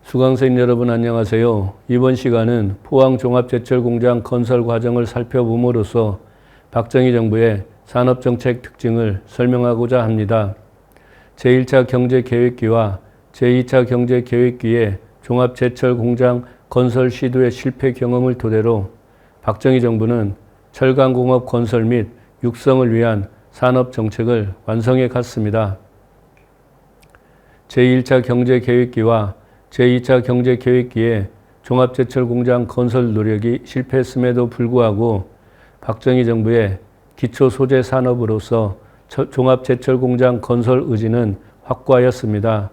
수강생 여러분 안녕하세요. 이번 시간은 포항종합제철공장 건설 과정을 살펴봄으로써 박정희 정부의 산업정책 특징을 설명하고자 합니다. 제1차 경제계획기와 제2차 경제계획기의 종합제철공장 건설 시도의 실패 경험을 토대로 박정희 정부는 철강공업 건설 및 육성을 위한 산업정책을 완성해 갔습니다. 제1차 경제계획기와 제2차 경제계획기의 종합제철공장 건설 노력이 실패했음에도 불구하고 박정희 정부의 기초소재 산업으로서 종합제철공장 건설 의지는 확고하였습니다.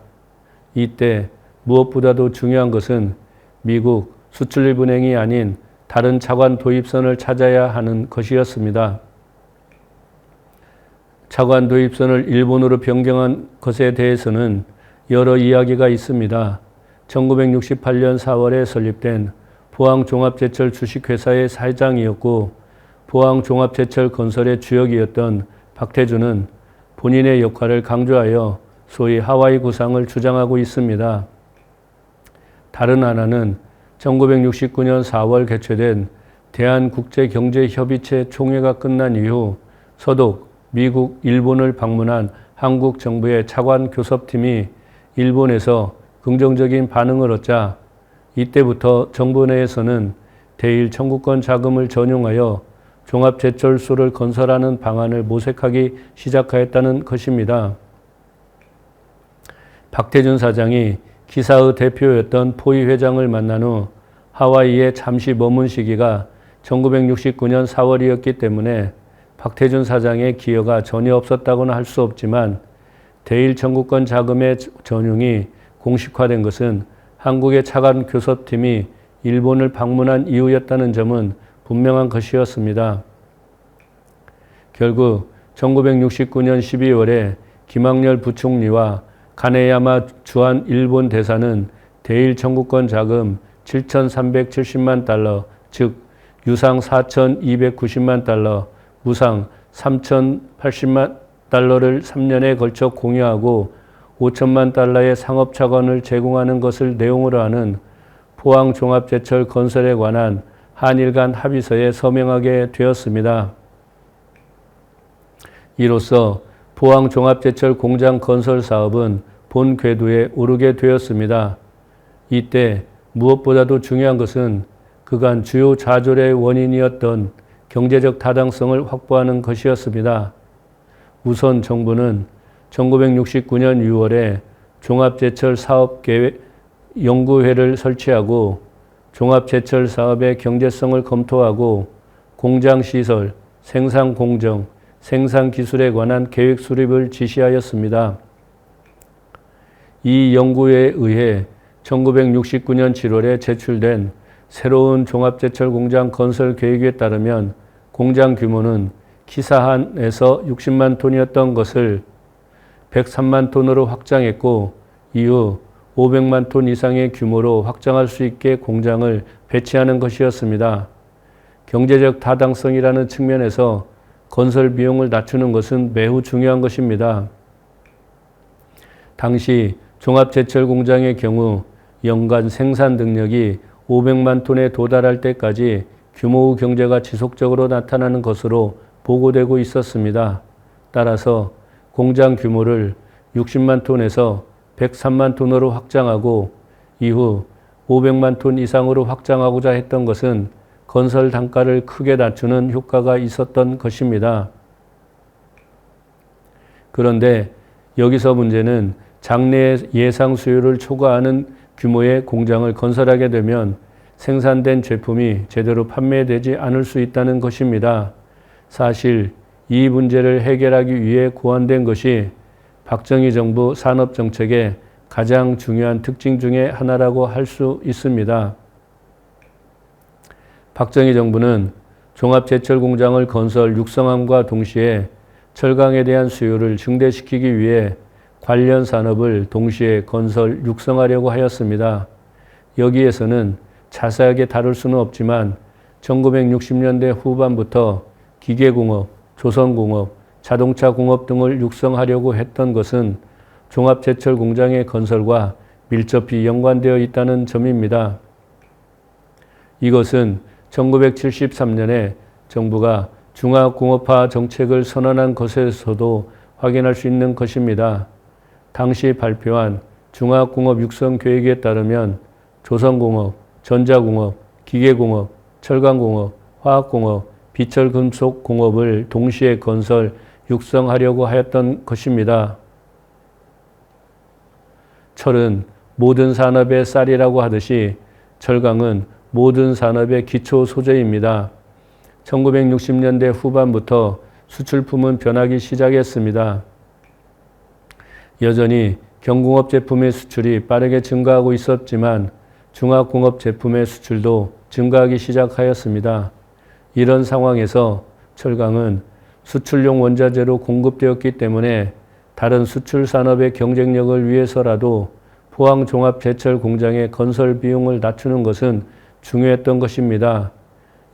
이때 무엇보다도 중요한 것은 미국 수출입 은행이 아닌 다른 차관 도입선을 찾아야 하는 것이었습니다. 차관 도입선을 일본으로 변경한 것에 대해서는 여러 이야기가 있습니다. 1968년 4월에 설립된 포항종합제철 주식회사의 사장이었고 포항종합제철 건설의 주역이었던 박태준은 본인의 역할을 강조하여 소위 하와이 구상을 주장하고 있습니다. 다른 하나는 1969년 4월 개최된 대한국제경제협의체 총회가 끝난 이후 서독, 미국, 일본을 방문한 한국 정부의 차관 교섭팀이 일본에서 긍정적인 반응을 얻자 이때부터 정부 내에서는 대일 청구권 자금을 전용하여 종합제철소를 건설하는 방안을 모색하기 시작하였다는 것입니다. 박태준 사장이 기사의 대표였던 포이 회장을 만난 후 하와이에 잠시 머문 시기가 1969년 4월이었기 때문에 박태준 사장의 기여가 전혀 없었다고는 할 수 없지만 대일 청구권 자금의 전용이 공식화된 것은 한국의 차관 교섭팀이 일본을 방문한 이후였다는 점은 분명한 것이었습니다. 결국 1969년 12월에 김학렬 부총리와 가네야마 주한 일본 대사는 대일 청구권 자금 7,370만 달러, 즉 유상 4,290만 달러, 무상 3,080만 달러를 3년에 걸쳐 공유하고 5천만 달러의 상업차관을 제공하는 것을 내용으로 하는 포항종합제철 건설에 관한 한일 간 합의서에 서명하게 되었습니다. 이로써 포항종합제철 공장 건설 사업은 본 궤도에 오르게 되었습니다. 이때 무엇보다도 중요한 것은 그간 주요 좌절의 원인이었던 경제적 타당성을 확보하는 것이었습니다. 우선 정부는 1969년 6월에 종합제철 사업계획 연구회를 설치하고 종합제철 사업의 경제성을 검토하고 공장시설, 생산공정, 생산기술에 관한 계획 수립을 지시하였습니다. 이 연구회에 의해 1969년 7월에 제출된 새로운 종합제철 공장 건설 계획에 따르면 공장 규모는 기사한에서 60만 톤이었던 것을 103만 톤으로 확장했고 이후 500만 톤 이상의 규모로 확장할 수 있게 공장을 배치하는 것이었습니다. 경제적 타당성이라는 측면에서 건설 비용을 낮추는 것은 매우 중요한 것입니다. 당시 종합제철 공장의 경우 연간 생산 능력이 500만 톤에 도달할 때까지 규모의 경제가 지속적으로 나타나는 것으로 보고되고 있었습니다. 따라서 공장 규모를 60만 톤에서 103만 톤으로 확장하고 이후 500만 톤 이상으로 확장하고자 했던 것은 건설 단가를 크게 낮추는 효과가 있었던 것입니다. 그런데 여기서 문제는 장래의 예상 수요를 초과하는 규모의 공장을 건설하게 되면 생산된 제품이 제대로 판매되지 않을 수 있다는 것입니다. 사실 이 문제를 해결하기 위해 고안된 것이 박정희 정부 산업정책의 가장 중요한 특징 중에 하나라고 할 수 있습니다. 박정희 정부는 종합제철 공장을 건설 육성함과 동시에 철강에 대한 수요를 증대시키기 위해 관련 산업을 동시에 건설 육성하려고 하였습니다. 여기에서는 자세하게 다룰 수는 없지만 1960년대 후반부터 기계공업, 조선공업, 자동차 공업 등을 육성하려고 했던 것은 종합제철 공장의 건설과 밀접히 연관되어 있다는 점입니다. 이것은 1973년에 정부가 중화공업화 정책을 선언한 것에서도 확인할 수 있는 것입니다. 당시 발표한 중화공업 육성 계획에 따르면 조선공업, 전자공업, 기계공업, 철강공업, 화학공업, 비철금속공업을 동시에 건설, 육성하려고 하였던 것입니다. 철은 모든 산업의 쌀이라고 하듯이 철강은 모든 산업의 기초 소재입니다. 1960년대 후반부터 수출품은 변하기 시작했습니다. 여전히 경공업 제품의 수출이 빠르게 증가하고 있었지만 중화공업 제품의 수출도 증가하기 시작하였습니다. 이런 상황에서 철강은 수출용 원자재로 공급되었기 때문에 다른 수출 산업의 경쟁력을 위해서라도 포항종합제철 공장의 건설 비용을 낮추는 것은 중요했던 것입니다.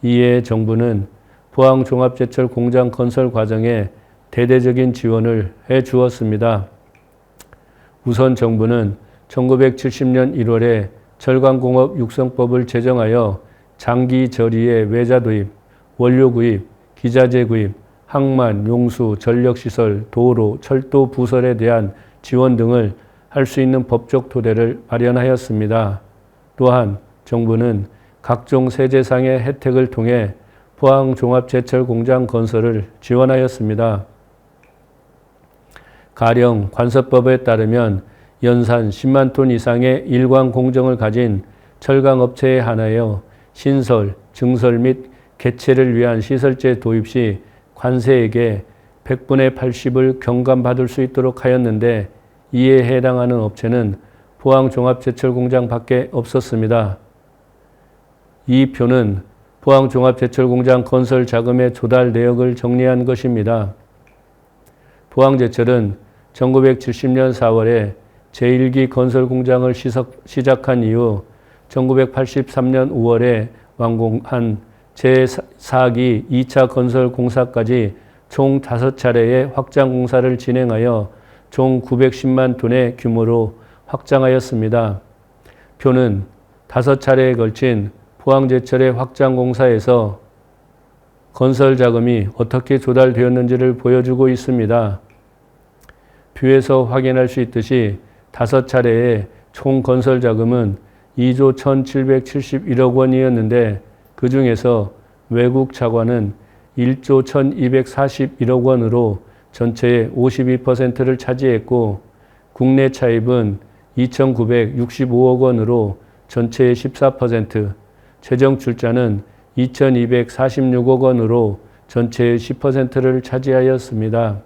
이에 정부는 포항종합제철 공장 건설 과정에 대대적인 지원을 해 주었습니다. 우선 정부는 1970년 1월에 철강공업 육성법을 제정하여 장기 저리의 외자 도입, 원료 구입, 기자재 구입, 항만, 용수, 전력시설, 도로, 철도 부설에 대한 지원 등을 할 수 있는 법적 토대를 마련하였습니다. 또한 정부는 각종 세제상의 혜택을 통해 포항종합제철공장 건설을 지원하였습니다. 가령 관서법에 따르면 연산 10만 톤 이상의 일광 공정을 가진 철강업체에 한하여 신설, 증설 및 개체를 위한 시설재 도입 시 관세액의 100분의 80을 경감받을 수 있도록 하였는데 이에 해당하는 업체는 포항종합제철공장 밖에 없었습니다. 이 표는 포항종합제철공장 건설 자금의 조달 내역을 정리한 것입니다. 포항제철은 1970년 4월에 제1기 건설공장을 시작한 이후 1983년 5월에 완공한 제4기 2차 건설공사까지 총 5차례의 확장공사를 진행하여 총 910만 톤의 규모로 확장하였습니다. 표는 5차례에 걸친 포항제철의 확장공사에서 건설 자금이 어떻게 조달되었는지를 보여주고 있습니다. 표에서 확인할 수 있듯이 5차례의 총 건설 자금은 2조 1,771억 원이었는데 그 중에서 외국 차관은 1조 1,241억 원으로 전체의 52%를 차지했고 국내 차입은 2,965억 원으로 전체의 14%, 재정 출자는 2,246억 원으로 전체의 10%를 차지하였습니다.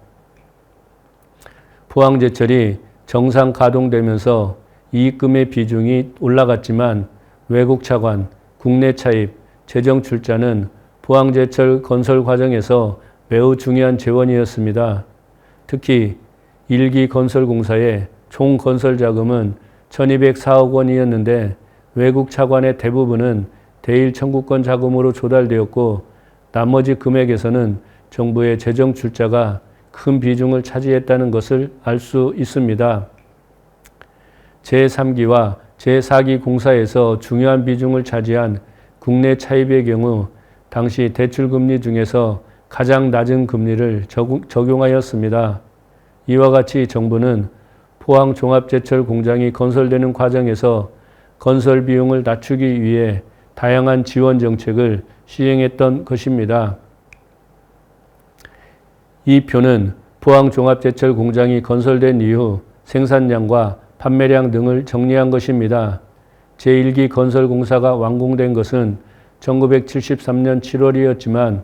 포항제철이 정상 가동되면서 이익금의 비중이 올라갔지만 외국 차관, 국내 차입, 재정 출자는 포항제철 건설 과정에서 매우 중요한 재원이었습니다. 특히 1기 건설공사의 총 건설 자금은 1,204억 원이었는데 외국 차관의 대부분은 대일 청구권 자금으로 조달되었고 나머지 금액에서는 정부의 재정 출자가 큰 비중을 차지했다는 것을 알 수 있습니다. 제3기와 제4기 공사에서 중요한 비중을 차지한 국내 차입의 경우 당시 대출금리 중에서 가장 낮은 금리를 적용하였습니다. 이와 같이 정부는 포항종합제철 공장이 건설되는 과정에서 건설 비용을 낮추기 위해 다양한 지원 정책을 시행했던 것입니다. 이 표는 포항종합제철 공장이 건설된 이후 생산량과 판매량 등을 정리한 것입니다. 제1기 건설공사가 완공된 것은 1973년 7월이었지만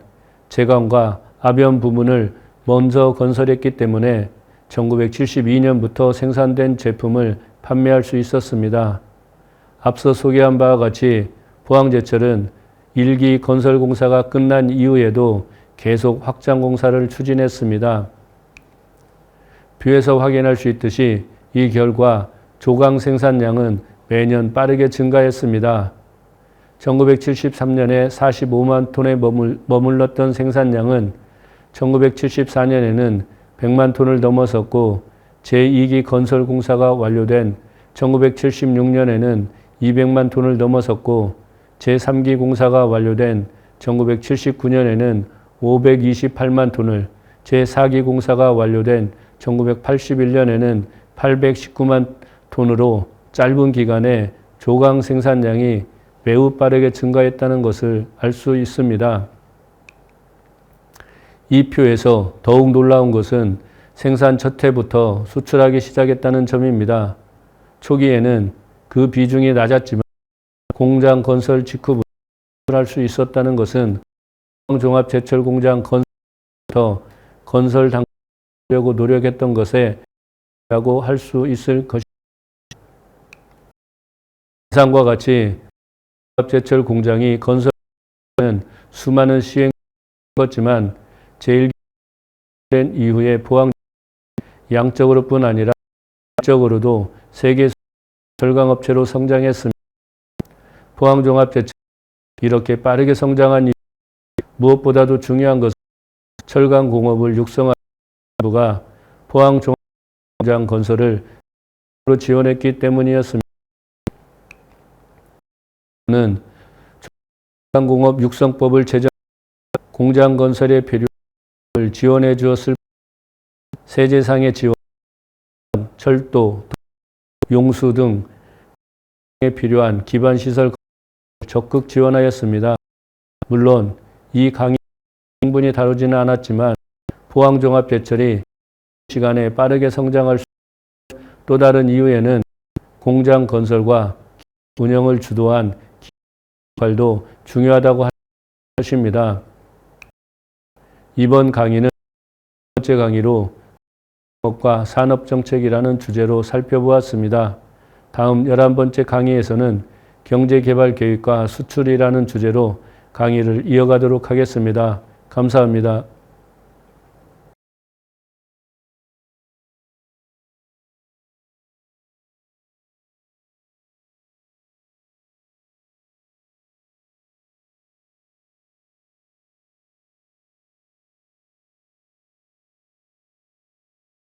제관과 아변 부문을 먼저 건설했기 때문에 1972년부터 생산된 제품을 판매할 수 있었습니다. 앞서 소개한 바와 같이 포항제철은 1기 건설공사가 끝난 이후에도 계속 확장공사를 추진했습니다. 뷰에서 확인할 수 있듯이 이 결과 조강 생산량은 매년 빠르게 증가했습니다. 1973년에 45만 톤에 머물렀던 생산량은 1974년에는 100만 톤을 넘어섰고 제2기 건설공사가 완료된 1976년에는 200만 톤을 넘어섰고 제3기 공사가 완료된 1979년에는 528만 톤을, 제4기 공사가 완료된 1981년에는 819만 톤으로 짧은 기간에 조강 생산량이 매우 빠르게 증가했다는 것을 알 수 있습니다. 이 표에서 더욱 놀라운 것은 생산 첫 해부터 수출하기 시작했다는 점입니다. 초기에는 그 비중이 낮았지만 공장 건설 직후부터 수출할 수 있었다는 것은 종합제철공장 건설부터 건설 당하려고 노력했던 것에 라고 할 수 있을 것입니다. 이상과 같이 종합제철공장이 건설된 수많은 시행을 겪었지만 제1기 이후에 포항 양적으로뿐 아니라 질적으로도 세계 절강업체로 성장했습니다. 포항종합제철 이렇게 빠르게 성장한 이유, 무엇보다도 중요한 것은 철강공업을 육성하는 정부가 포항종합공장 건설을 지원했기 때문이었습니다. 는 철강공업 육성법을 제정 공장 건설에 필요한 지원해 주었을 세제상의 지원, 철도, 용수 등에 필요한 기반시설 적극 지원하였습니다. 물론 이 강의 충분히 다루지는 않았지만 포항종합제철이 시간에 빠르게 성장할 수 있는 또 다른 이유에는 공장 건설과 운영을 주도한 역할도 중요하다고 할 것입니다. 이번 강의는 첫 번째 강의로 산업과 산업정책이라는 주제로 살펴보았습니다. 다음 11번째 강의에서는 경제개발계획과 수출이라는 주제로 강의를 이어가도록 하겠습니다. 감사합니다.